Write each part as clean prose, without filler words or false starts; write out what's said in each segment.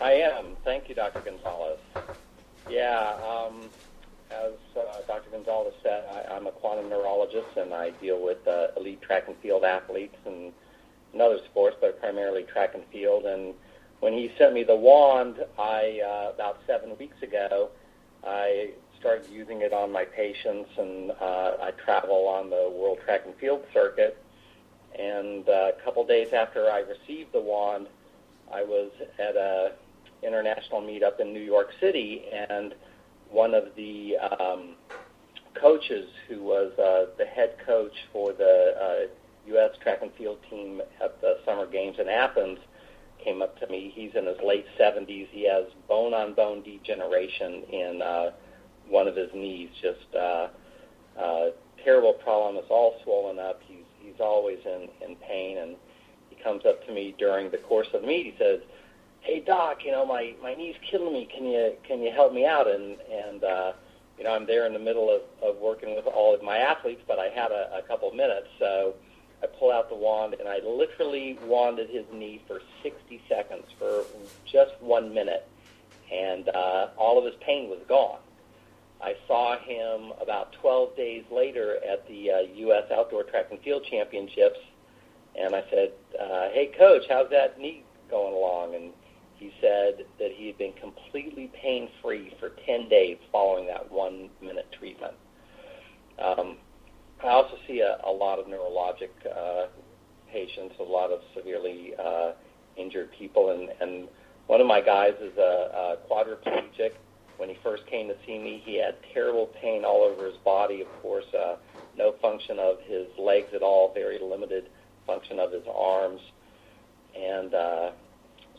I am. Thank you, Dr. Gonzalez. Yeah, as Dr. Gonzalez said, I'm a quantum neurologist, and I deal with elite track and field athletes and other sports, but primarily track and field. And when he sent me the wand, about 7 weeks ago, I started using it on my patients, and I travel on the World Track and Field circuit. And a couple days after I received the wand, I was at a international meetup in New York City, and one of the coaches, who was the head coach for the U.S. track and field team at the Summer Games in Athens, came up to me. He's in his late 70s. He has bone-on-bone degeneration in one of his knees, just terrible problem. It's all swollen up. He's always in pain, and he comes up to me during the course of the meet. He says, "Hey Doc, my knee's killing me. Can you help me out?" And I'm there in the middle of working with all of my athletes, but I had a couple minutes, so I pull out the wand, and I literally wanded his knee for 60 seconds, for just 1 minute, and all of his pain was gone. I saw him about 12 days later at the U.S. Outdoor Track and Field Championships, and I said, "Hey, Coach, how's that knee going along?" And he said that he had been completely pain-free for 10 days following that 1 minute treatment. I also see a lot of neurologic patients, a lot of severely injured people, and one of my guys is a quadriplegic. When he first came to see me, he had terrible pain all over his body, of course, no function of his legs at all, very limited function of his arms. And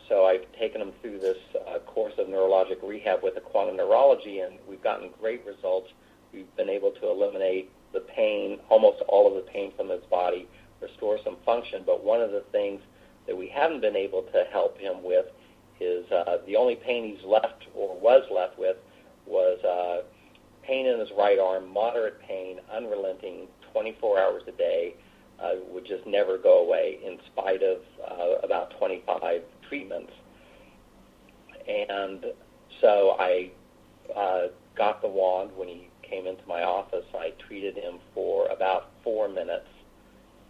so I've taken him through this course of neurologic rehab with the quantum neurology, and we've gotten great results. We've been able to eliminate the pain, almost all of the pain from his body, restore some function. But one of the things that we haven't been able to help him with is the only pain he's left, or was left with, was pain in his right arm, moderate pain, unrelenting, 24 hours a day, would just never go away in spite of about 25 treatments. And so I got the wand when he came into my office. I treated him for about 4 minutes,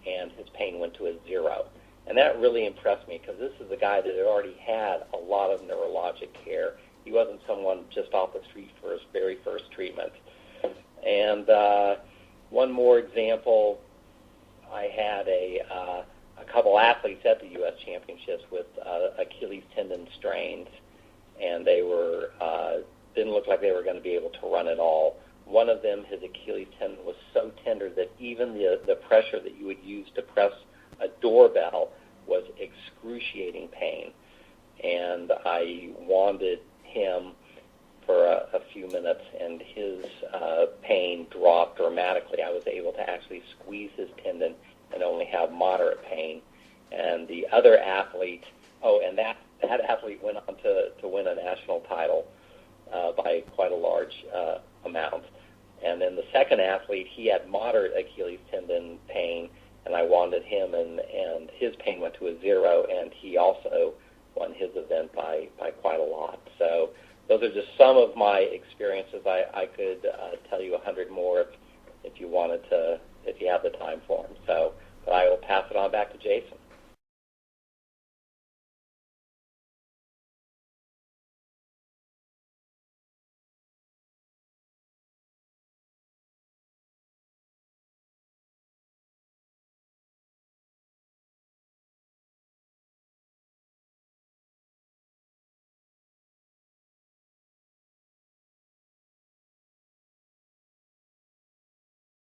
and his pain went to a zero. And that really impressed me, because this is a guy that had already had a lot of neurologic care. He wasn't someone just off the street for his very first treatment. And one more example, I had a couple athletes at the U.S. Championships with Achilles tendon strains, and they were didn't look like they were going to be able to run at all. One of them, his Achilles tendon was so tender that even the pressure that you would use to press a doorbell was excruciating pain. And I wanded him for a few minutes, and his pain dropped dramatically. I was able to actually squeeze his tendon and only have moderate pain. And the other athlete, and that athlete went on to win a national title by quite a large amount. And then the second athlete, he had moderate Achilles tendon pain, and I wanded him, and his pain went to a zero, and he also won his event by quite a lot. So those are just some of my experiences. I could tell you 100 more if you wanted to, if you have the time for them. So, but I will pass it on back to Jason.